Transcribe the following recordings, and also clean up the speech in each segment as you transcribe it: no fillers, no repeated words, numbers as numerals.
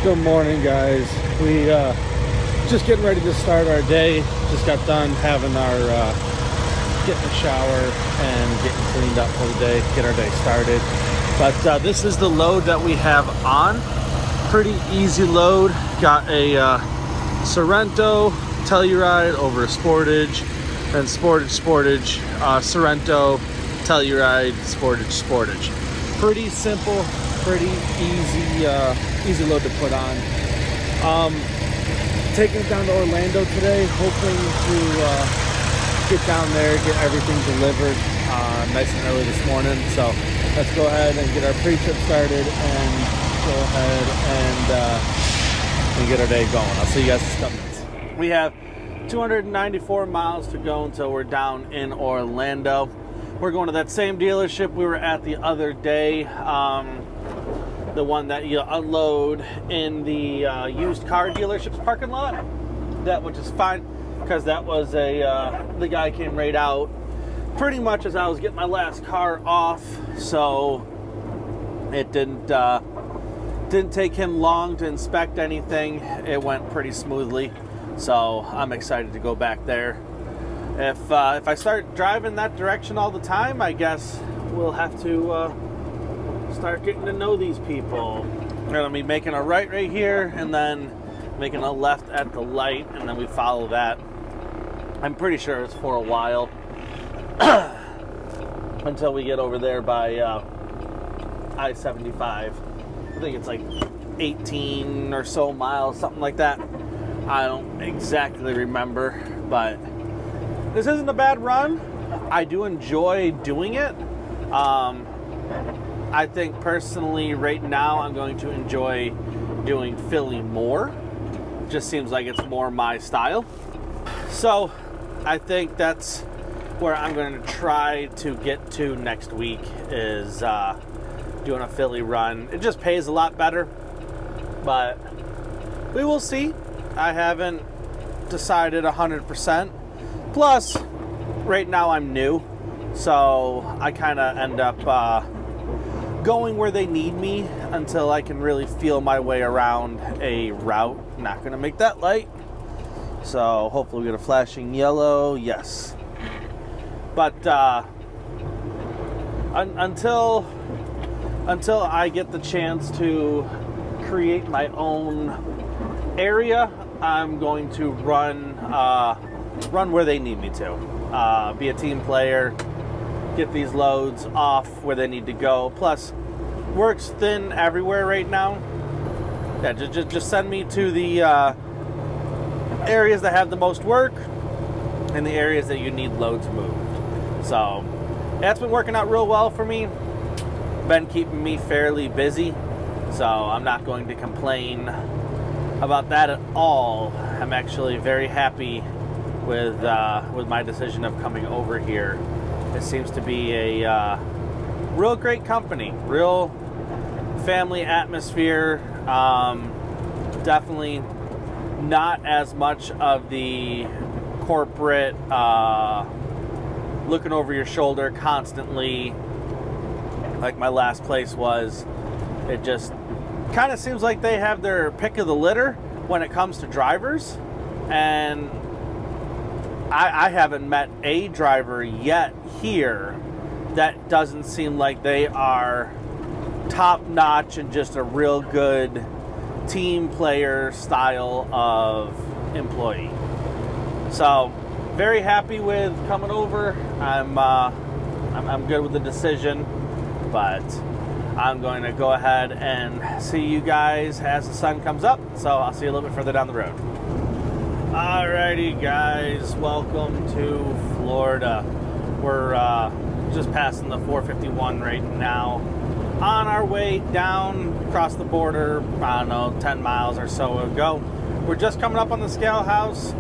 Good morning, guys. We just getting ready to start our day. Just got done having our getting a shower and getting cleaned up for the day, get our day started. But this is the load that we have on. Pretty easy load. Got a Sorrento Telluride over a Sportage, then Sportage, Sorrento Telluride, Sportage. Pretty simple, pretty easy load to put on. Taking it down to Orlando today, hoping to get down there, get everything delivered nice and early this morning. So let's go ahead and get our pre-trip started and go ahead and get our day going. I'll see you guys in a couple minutes. We have 294 miles to go until we're down in Orlando. We're going to that same dealership we were at the other day, the one that you unload in the used car dealership's parking lot. That, which is fine, because that was the guy came right out pretty much as I was getting my last car off, so it didn't take him long to inspect anything. It went pretty smoothly, so I'm excited to go back there. If I start driving that direction all the time, I guess we'll have to start getting to know these people. We're going to be making a right here and then making a left at the light, and then we follow that. I'm pretty sure it's for a while until we get over there by I-75. I think it's like 18 or so miles, something like that. I don't exactly remember, but this isn't a bad run. I do enjoy doing it. I think personally right now I'm going to enjoy doing Philly more. Just seems like it's more my style. So I think that's where I'm going to try to get to next week, is doing a Philly run. It just pays a lot better, but we will see. I haven't decided 100%. Plus, right now I'm new, so I kind of end up going where they need me until I can really feel my way around a route. Not going to make that light, so hopefully we get a flashing yellow. Yes. But until I get the chance to create my own area, I'm going to run where they need me to. Be a team player, get these loads off where they need to go. Plus, work's thin everywhere right now. Yeah, just send me to the areas that have the most work and the areas that you need loads moved. So that's been working out real well for me. Been keeping me fairly busy, so I'm not going to complain about that at all. I'm actually very happy with my decision of coming over here. It seems to be a real great company, real family atmosphere. Definitely not as much of the corporate looking over your shoulder constantly like my last place was. It just kind of seems like they have their pick of the litter when it comes to drivers, and I haven't met a driver yet here that doesn't seem like they are top notch and just a real good team player style of employee. So very happy with coming over. I'm good with the decision, but I'm going to go ahead and see you guys as the sun comes up. So I'll see you a little bit further down the road. Alrighty, guys, welcome to Florida. We're just passing the 451 right now. On our way down across the border, I don't know, 10 miles or so ago. We're just coming up on the scale house.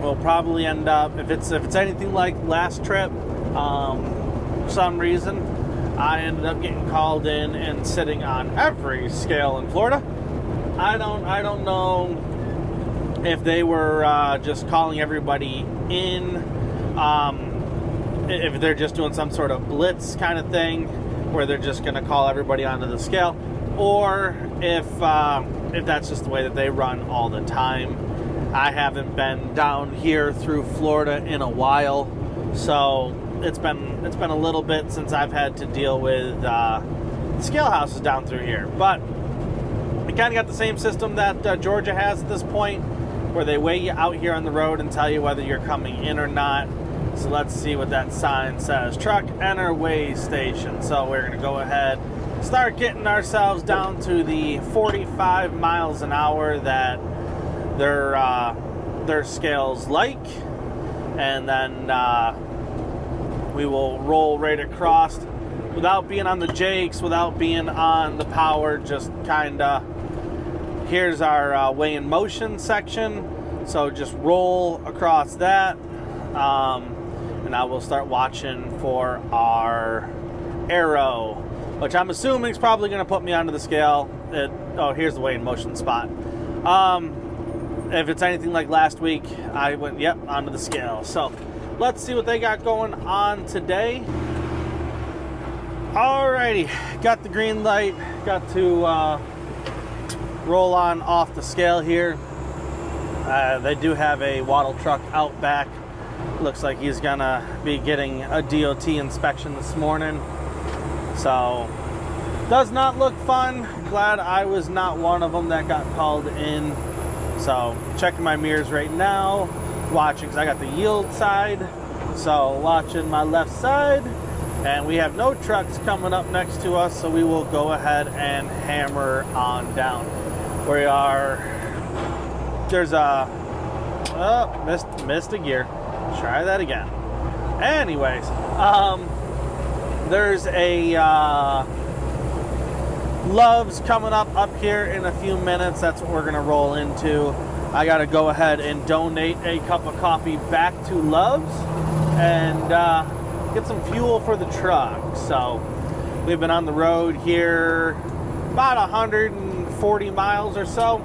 We'll probably end up, if it's anything like last trip, for some reason, I ended up getting called in and sitting on every scale in Florida. I don't know if they were just calling everybody in, if they're just doing some sort of blitz kind of thing, where they're just going to call everybody onto the scale. or if that's just the way that they run all the time. I haven't been down here through Florida in a while, so it's been a little bit since I've had to deal with scale houses down through here. But we kind of got the same system that Georgia has at this point, where they weigh you out here on the road and tell you whether you're coming in or not. So let's see what that sign says. Truck enter weigh station. So we're going to go ahead, start getting ourselves down to the 45 miles an hour that their scales like, and then we will roll right across without being on the jakes, without being on the power, just kind of. Here's our weigh in motion section, so just roll across that, and I will start watching for our arrow, which I'm assuming is probably going to put me onto the scale. Oh, here's the weigh in motion spot. If it's anything like last week, I went, yep, onto the scale. So let's see what they got going on today. Alrighty, got the green light, got to roll on off the scale here. They do have a wattle truck out back. Looks like he's gonna be getting a DOT inspection this morning. So, does not look fun. Glad I was not one of them that got called in. So, checking my mirrors right now, watching, because I got the yield side. So, watching my left side. And we have no trucks coming up next to us, so we will go ahead and hammer on down. We are, there's a, oh, missed a gear. Try that again. Anyways, there's a Love's coming up here in a few minutes. That's what we're gonna roll into. I gotta go ahead and donate a cup of coffee back to Love's and get some fuel for the truck. So we've been on the road here about 140 miles or so.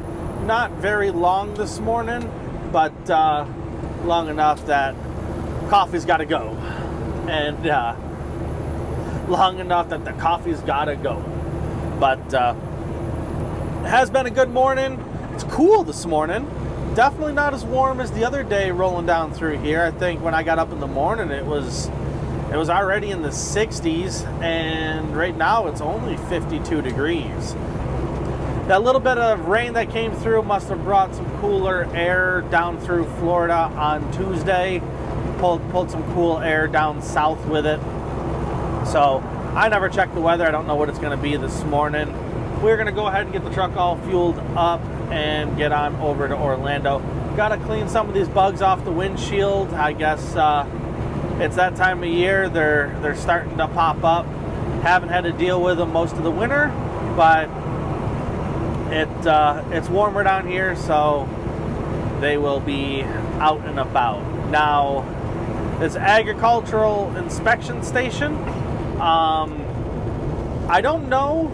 Not very long this morning, but long enough that coffee's got to go, and long enough that the coffee's got to go. But it has been a good morning. It's cool this morning. Definitely not as warm as the other day rolling down through here. I think when I got up in the morning, it was already in the 60s, and right now it's only 52 degrees. That little bit of rain that came through must have brought some cooler air down through Florida on Tuesday. Pulled some cool air down south with it. So I never checked the weather. I don't know what it's going to be this morning. We're going to go ahead and get the truck all fueled up and get on over to Orlando. Got to clean some of these bugs off the windshield. I guess it's that time of year. They're starting to pop up. Haven't had to deal with them most of the winter, but it's warmer down here, so they will be out and about. Now, this agricultural inspection station, I don't know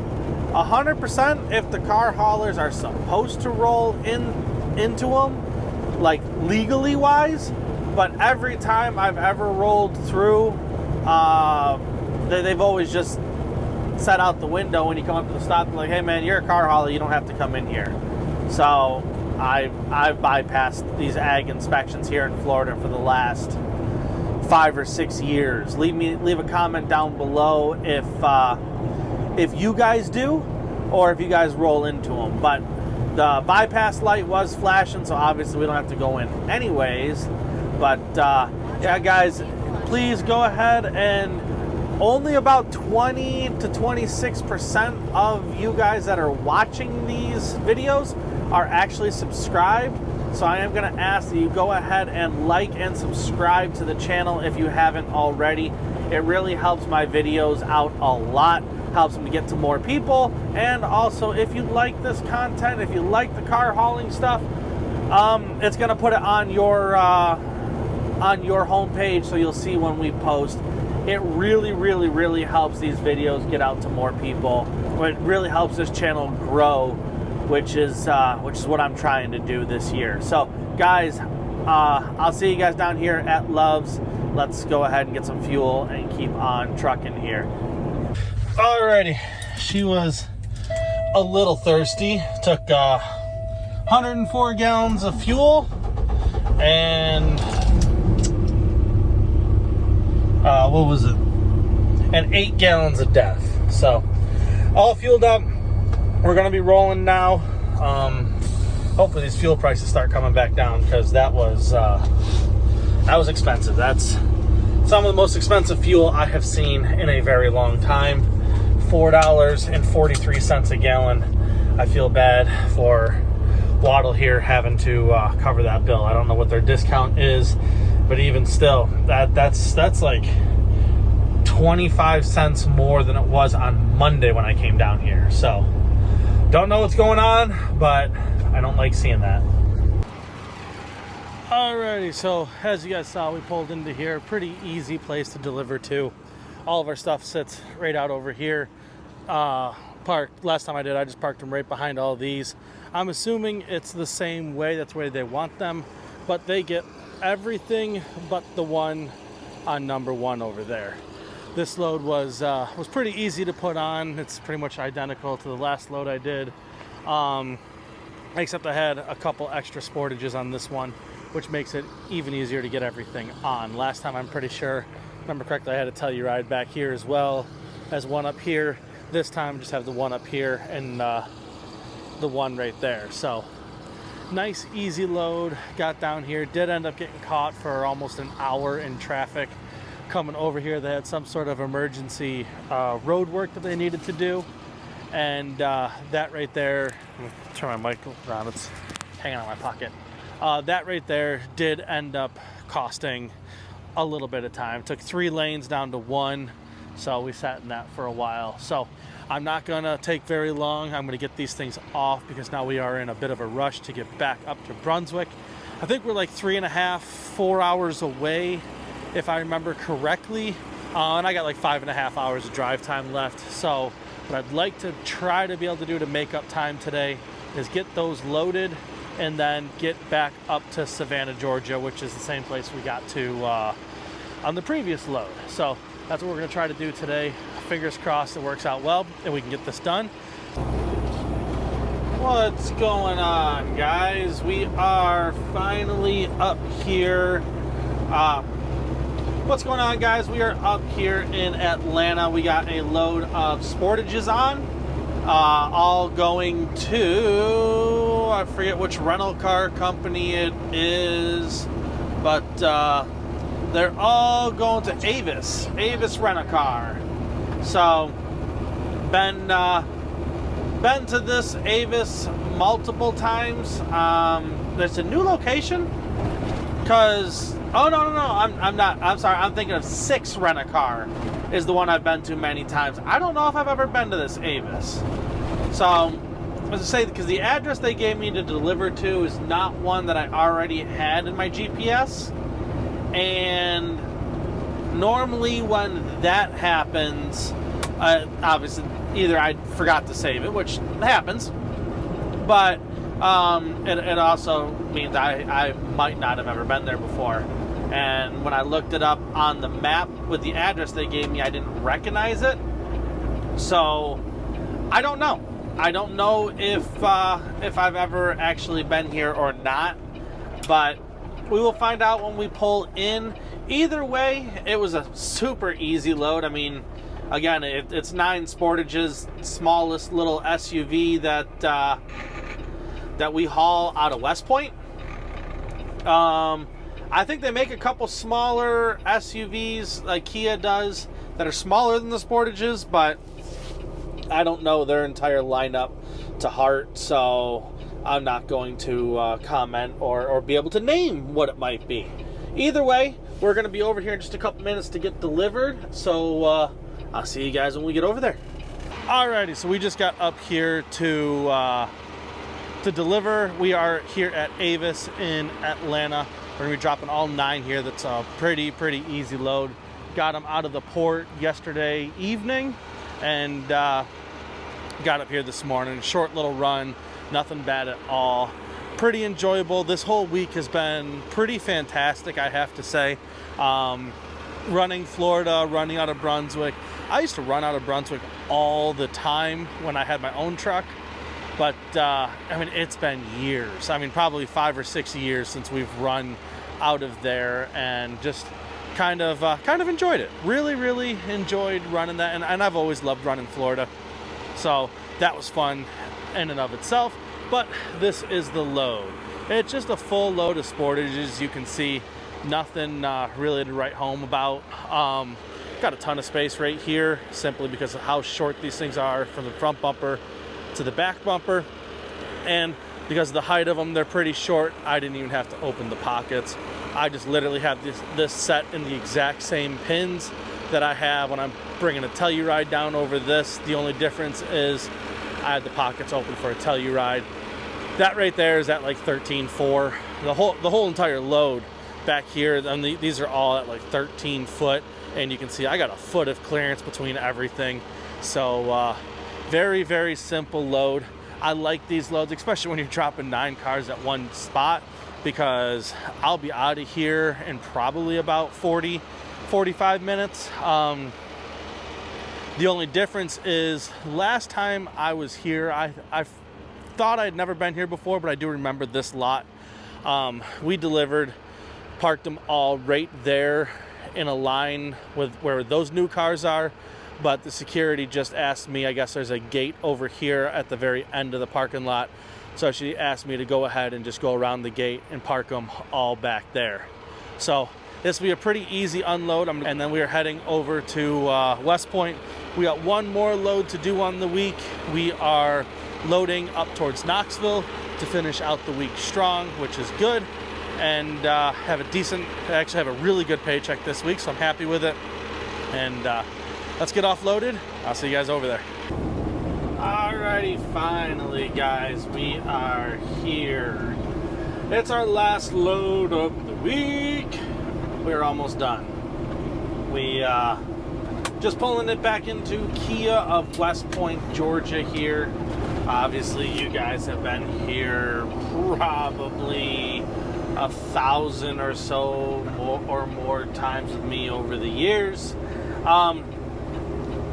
100% if the car haulers are supposed to roll into them, like legally wise, but every time I've ever rolled through, they've always just set out the window when you come up to the stop, like, hey man, you're a car hauler, you don't have to come in here. So I've bypassed these ag inspections here in Florida for the last 5 or 6 years. Leave a comment down below if you guys do, or if you guys roll into them. But the bypass light was flashing, so obviously we don't have to go in anyways. But yeah, guys, please go ahead, and only about 20 to 26% of you guys that are watching these videos are actually subscribed. So I am going to ask that you go ahead and like and subscribe to the channel if you haven't already. It really helps my videos out a lot, helps them to get to more people. And also, if you like this content, if you like the car hauling stuff, it's going to put it on your homepage, so you'll see when we post. It really, really, really helps these videos get out to more people. It really helps this channel grow, which is what I'm trying to do this year. So, guys, I'll see you guys down here at Love's. Let's go ahead and get some fuel and keep on trucking here. Alrighty, she was a little thirsty. Took 104 gallons of fuel and what was it? And 8 gallons of DEF. So all fueled up. We're gonna be rolling now. Hopefully these fuel prices start coming back down, because that was expensive. That's some of the most expensive fuel I have seen in a very long time. $4.43 a gallon. I feel bad for Waddle here having to cover that bill. I don't know what their discount is, but even still, that's like 25 cents more than it was on Monday when I came down here. So don't know what's going on, but I don't like seeing that. Alrighty, so as you guys saw, we pulled into here. Pretty easy place to deliver to. All of our stuff sits right out over here. Parked. Last time I did, I just parked them right behind all these. I'm assuming it's the same way. That's the way they want them, but they get everything but the one on number 1 over there. This load was pretty easy to put on. It's pretty much identical to the last load I did, except I had a couple extra sportages on this one, which makes it even easier to get everything on. Last time, I'm pretty sure, remember correctly, I had a Telluride back here as well as one up here. This time, just have the one up here and the one right there. So nice, easy load. Got down here, did end up getting caught for almost an hour in traffic. Coming over here, they had some sort of emergency road work that they needed to do, and that right there, turn my mic around, it's hanging on my pocket. That right there did end up costing a little bit of time. Took 3 lanes down to 1, so we sat in that for a while. So I'm not gonna take very long. I'm gonna get these things off, because now we are in a bit of a rush to get back up to Brunswick. I think we're like 3.5, 4 hours away, if I remember correctly, and I got like 5.5 hours of drive time left. So what I'd like to try to be able to do to make up time today is get those loaded and then get back up to Savannah, Georgia, which is the same place we got to on the previous load. So that's what we're gonna try to do today. Fingers crossed it works out well and we can get this done. What's going on, guys? We are finally up here. What's going on, guys? We are up here in Atlanta. We got a load of sportages on, all going to, I forget which rental car company it is, but they're all going to Avis Rent-A-Car. So been to this Avis multiple times. There's a new location, because oh, no, I'm not. I'm sorry. I'm thinking of 6 Rent-A-Car is the one I've been to many times. I don't know if I've ever been to this Avis. So, as I say, because the address they gave me to deliver to is not one that I already had in my GPS. And normally when that happens, obviously, either I forgot to save it, which happens, but it also means I might not have ever been there before. And when I looked it up on the map with the address they gave me, I didn't recognize it. So I don't know. I don't know if I've ever actually been here or not, but we will find out when we pull in. Either way, it was a super easy load. I mean, again, it's 9 sportages, smallest little SUV that we haul out of West Point. I think they make a couple smaller SUVs like Kia does that are smaller than the sportages, but I don't know their entire lineup to heart, so I'm not going to comment or be able to name what it might be. Either way, we're going to be over here in just a couple minutes to get delivered, so I'll see you guys when we get over there. Alrighty, so we just got up here to deliver. We are here at Avis in Atlanta. We're going to be dropping all 9 here. That's a pretty easy load. Got them out of the port yesterday evening and got up here this morning. Short little run, nothing bad at all. Pretty enjoyable. This whole week has been pretty fantastic, I have to say. Running Florida, running out of Brunswick. I used to run out of Brunswick all the time when I had my own truck. But I mean, it's been years. I mean, probably 5 or 6 years since we've run out of there, and just kind of enjoyed it. Really enjoyed running that, and I've always loved running Florida, so that was fun in and of itself. But this is the load. It's just a full load of Sportages. You can see nothing really to write home about. Got a ton of space right here, simply because of how short these things are from the front bumper to the back bumper, and because of the height of them, they're pretty short. I didn't even have to open the pockets. I just literally have this set in the exact same pins that I have when I'm bringing a Telluride down over this. The only difference is I had the pockets open for a Telluride. That right there is at like 13.4. The whole entire load back here, and these are all at like 13 foot, and you can see I got a foot of clearance between everything. So very simple load. I like these loads, especially when you're dropping 9 cars at one spot, because I'll be out of here in probably about 40-45 minutes. The only difference is last time I was here, I thought I'd never been here before, but I do remember this lot. We delivered, parked them all right there in a line with where those new cars are, but the security just asked me, I guess there's a gate over here at the very end of the parking lot, so she asked me to go ahead and just go around the gate and park them all back there. So this will be a pretty easy unload, and then we are heading over to West Point. We got one more load to do on the week. We are loading up towards Knoxville to finish out the week strong, which is good, and have a really good paycheck this week, so I'm happy with it. And let's get offloaded. I'll see you guys over there. Alrighty, finally guys, we are here. It's our last load of the week. We're almost done. We just pulling it back into Kia of West Point, Georgia here. Obviously you guys have been here probably 1,000 or so or more times with me over the years.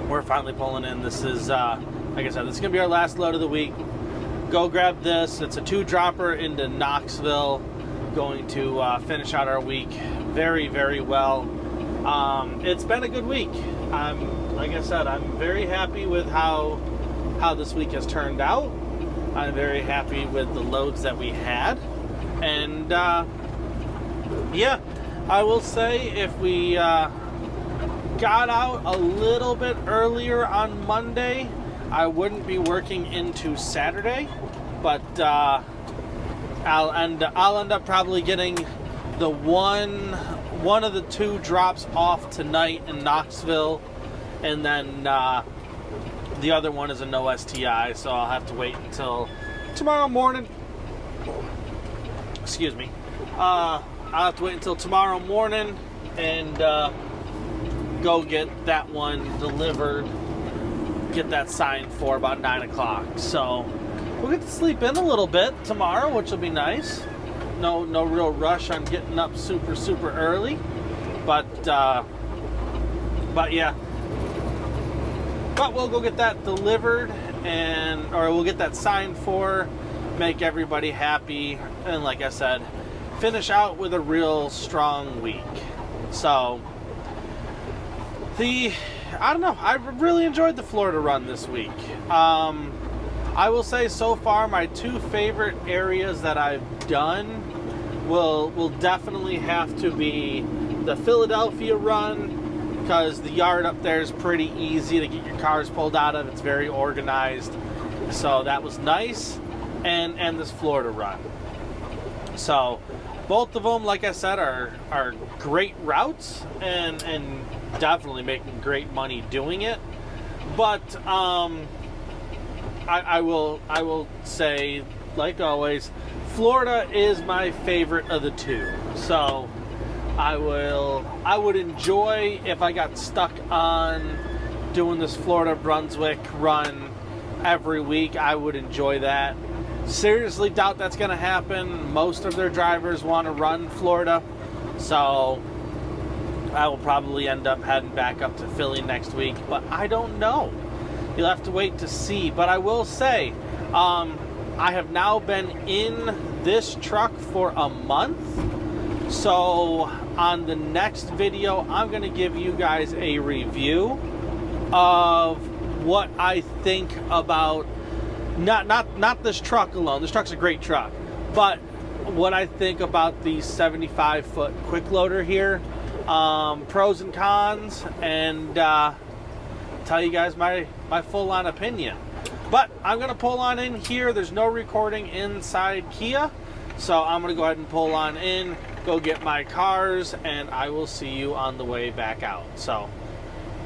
We're finally pulling in. This is like I said, this is gonna be our last load of the week. Go grab this. It's a 2-dropper into Knoxville, going to finish out our week very well. It's been a good week. Like I said, I'm very happy with how this week has turned out. I'm very happy with the loads that we had, and yeah, I will say if we got out a little bit earlier on Monday, I wouldn't be working into Saturday, but I'll end up probably getting the one of the 2 drops off tonight in Knoxville, and then the other one is a no STI, so I'll have to wait until tomorrow morning. Excuse me. I'll have to wait until tomorrow morning and go get that one delivered, get that signed for about 9 o'clock. So we'll get to sleep in a little bit tomorrow, which will be nice. No real rush on getting up super early, but yeah. But we'll go get that delivered, or we'll get that signed for, make everybody happy, and like I said, finish out with a real strong week. So I don't know, I really enjoyed the Florida run this week. I will say so far my 2 favorite areas that I've done will definitely have to be the Philadelphia run, because the yard up there is pretty easy to get your cars pulled out of. It's very organized, so that was nice, and this Florida run. So both of them, like I said, are great routes, and definitely making great money doing it. But I will say, like always, Florida is my favorite of the 2. So I would enjoy if I got stuck on doing this Florida Brunswick run every week. I would enjoy that. Seriously doubt that's going to happen. Most of their drivers want to run Florida, so I will probably end up heading back up to Philly next week, but I don't know. You'll have to wait to see. But I will say, I have now been in this truck for a month. So on the next video, I'm going to give you guys a review of what I think about not this truck alone. This truck's a great truck, but what I think about the 75-foot quick loader here, pros and cons, and tell you guys my full-on opinion. But I'm going to pull on in here. There's no recording inside Kia, so I'm going to go ahead and pull on in, go get my cars, and I will see you on the way back out. So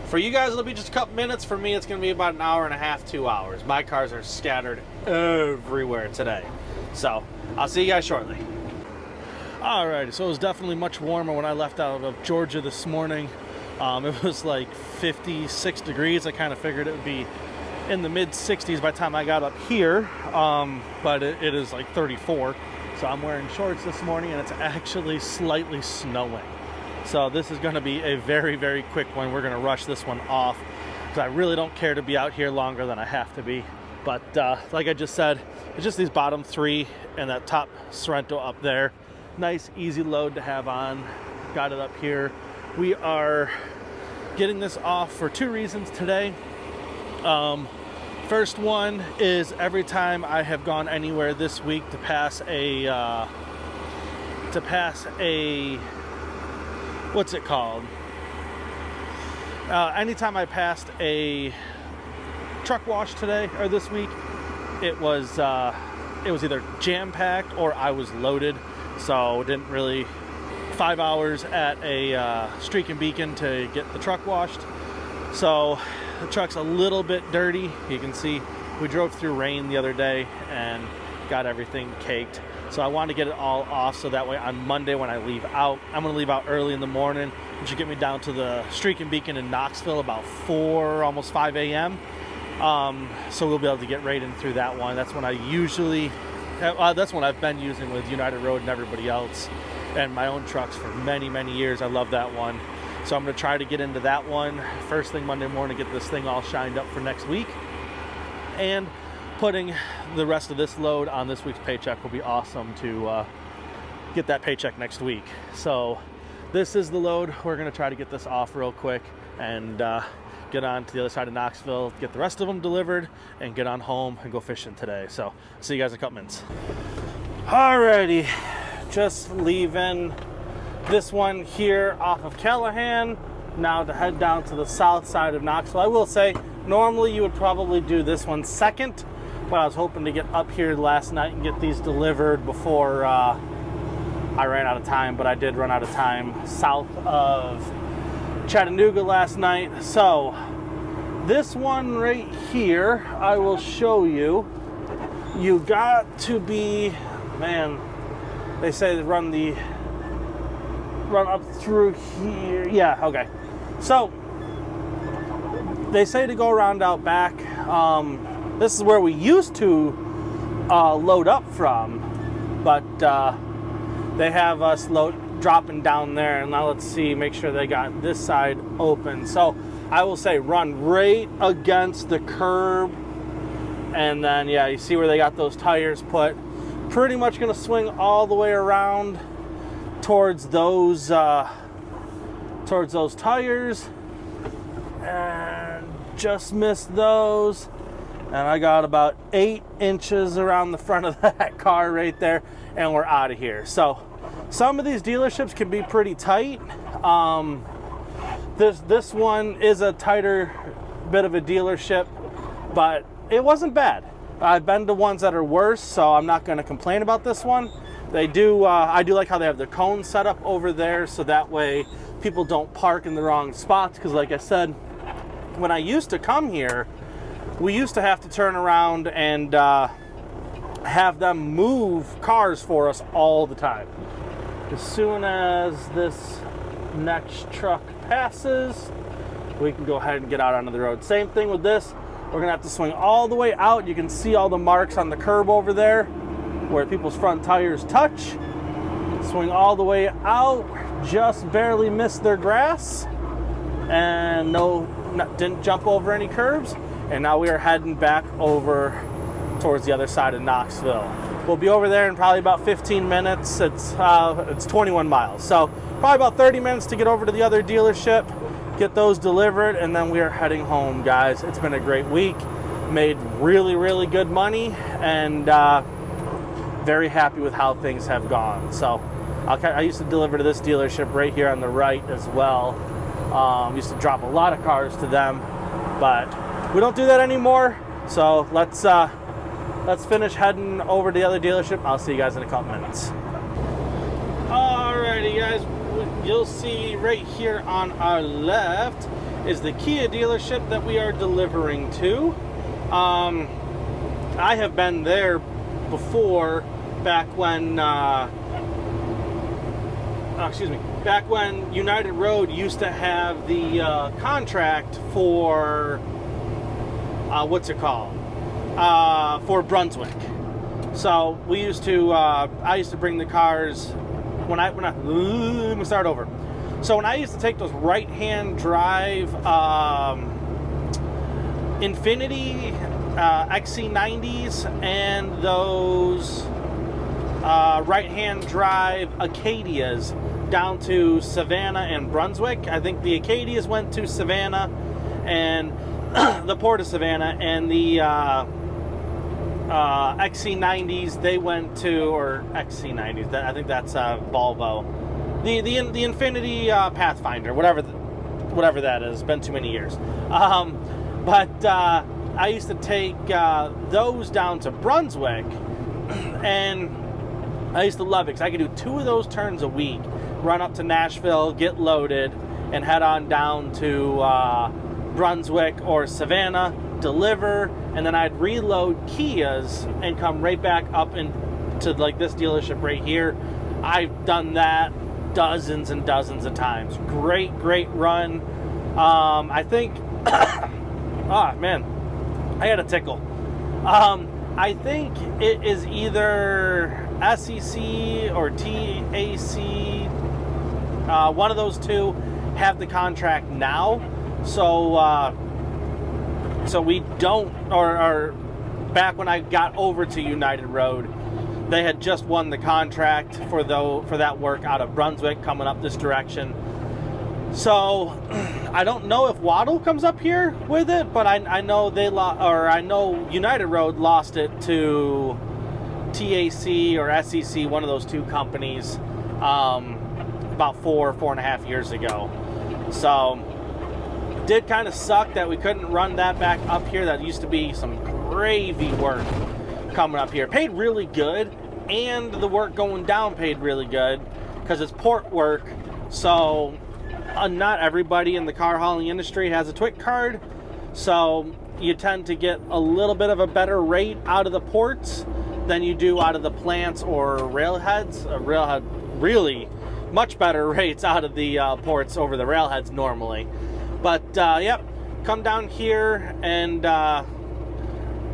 for you guys, it'll be just a couple minutes. For me, it's going to be about an hour and a half, 2 hours. My cars are scattered everywhere today. So I'll see you guys shortly. Alright, so it was definitely much warmer when I left out of Georgia this morning. It was like 56 degrees. I kind of figured it would be in the mid-60s by the time I got up here, but it is like 34. So I'm wearing shorts this morning, and it's actually slightly snowing. So this is going to be a very, very quick one. We're going to rush this one off because I really don't care to be out here longer than I have to be. But like I just said, it's just these bottom three and that top Sorrento up there. Nice, easy load to have on. Got it up here. We are getting this off for two reasons today. First one is every time I have gone anywhere this week to pass a what's it called? Anytime I passed a truck wash today or this week, it was either jam-packed or I was loaded, so didn't really 5 hours at a Streak and Beacon to get the truck washed. So the truck's a little bit dirty. You can see we drove through rain the other day and got everything caked. So I want to get it all off so that way on Monday when I leave out, I'm going to leave out early in the morning, which will get me down to the Streak and Beacon in Knoxville about 4, almost 5 a.m. So we'll be able to get right in through that one. That's when I usually, that's what I've been using with United Road and everybody else, and my own trucks for many, many years. I love that one. So I'm going to try to get into that one first thing Monday morning, get this thing all shined up for next week. And putting the rest of this load on this week's paycheck will be awesome to get that paycheck next week. So this is the load. We're going to try to get this off real quick and get on to the other side of Knoxville, get the rest of them delivered, and get on home and go fishing today. So see you guys in a couple minutes. Alrighty, just leaving this one here off of Callahan now to head down to the south side of Knoxville. I will say normally you would probably do this one second, but I was hoping to get up here last night and get these delivered before I ran out of time, but I did run out of time south of Chattanooga last night. So this one right here, I will show you. You got to be, man, they say they run up through here. Yeah, okay. So they say to go around out back. This is where we used to load up from, but they have us dropping down there. And now let's see, make sure they got this side open. So I will say run right against the curb, and then yeah, you see where they got those tires put. Pretty much going to swing all the way around towards those tires, and just missed those. And I got about 8 inches around the front of that car right there, and we're out of here. So some of these dealerships can be pretty tight. This one is a tighter bit of a dealership, but it wasn't bad. I've been to ones that are worse, so I'm not going to complain about this one. They do. I do like how they have the cones set up over there, so that way people don't park in the wrong spots. Because like I said, when I used to come here, we used to have to turn around and have them move cars for us all the time. As soon as this next truck passes, we can go ahead and get out onto the road. Same thing with this. We're going to have to swing all the way out. You can see all the marks on the curb over there where people's front tires touch. Swing all the way out. Just barely missed their grass. And didn't jump over any curbs. And now we are heading back over towards the other side of Knoxville. We'll be over there in probably about 15 minutes. It's 21 miles, so probably about 30 minutes to get over to the other dealership, get those delivered, and then we are heading home, guys. It's been a great week. Made really, really good money, and very happy with how things have gone. So I used to deliver to this dealership right here on the right as well. Used to drop a lot of cars to them, but we don't do that anymore. So let's finish heading over to the other dealership. I'll see you guys in a couple minutes. Alrighty, guys. You'll see right here on our left is the Kia dealership that we are delivering to. I have been there before, back when back when United Road used to have the contract for for Brunswick. So we used to I used to bring the cars let me start over. So when I used to take those right-hand drive Infiniti XC90s and those right-hand drive Acadias down to Savannah and Brunswick. I think the Acadias went to Savannah and the Port of Savannah, and the XC90s, they went to, or XC90s, I think that's Volvo. The Infiniti Pathfinder, whatever that is. Been too many years. But I used to take those down to Brunswick, and I used to love it because I could do 2 of those turns a week. Run up to Nashville, get loaded, and head on down to Brunswick or Savannah, deliver, and then I'd reload Kias and come right back up into like this dealership right here. I've done that dozens and dozens of times. Great run. I think oh man, I had a tickle. I think it is either SEC or TAC, one of those two have the contract now. So we don't, or back when I got over to United Road, they had just won the contract for that work out of Brunswick coming up this direction. So I don't know if Waddle comes up here with it, but I know I know United Road lost it to TAC or SEC, one of those two companies, about 4.5 years ago. So did kind of suck that we couldn't run that back up here. That used to be some gravy work coming up here. Paid really good, and the work going down paid really good because it's port work. So not everybody in the car hauling industry has a TWIC card, so you tend to get a little bit of a better rate out of the ports than you do out of the plants or railheads. Railhead really much better rates out of the ports over the railheads normally. But yep, come down here and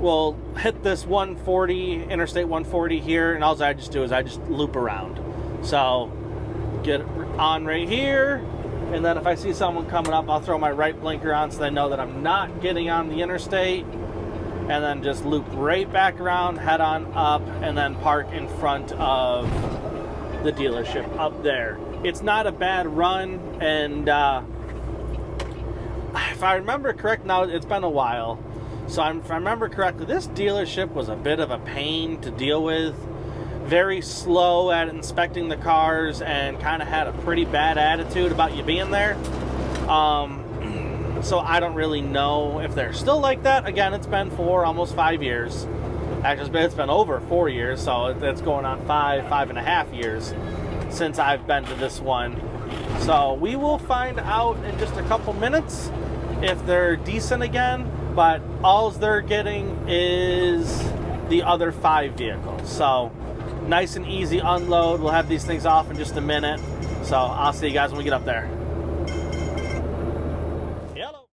we'll hit this 140, Interstate 140 here, and all I just do is I just loop around. So get on right here, and then if I see someone coming up, I'll throw my right blinker on so they know that I'm not getting on the interstate, and then just loop right back around, head on up, and then park in front of the dealership up there. It's not a bad run, and if I remember correct, now it's been a while, so if I remember correctly, this dealership was a bit of a pain to deal with. Very slow at inspecting the cars and kind of had a pretty bad attitude about you being there. So I don't really know if they're still like that. Again, it's been almost 5 years. Actually, it's been over 4 years, so it's going on 5.5 years since I've been to this one. So we will find out in just a couple minutes if they're decent again, but all they're getting is the other 5 vehicles. So nice and easy unload. We'll have these things off in just a minute. So I'll see you guys when we get up there.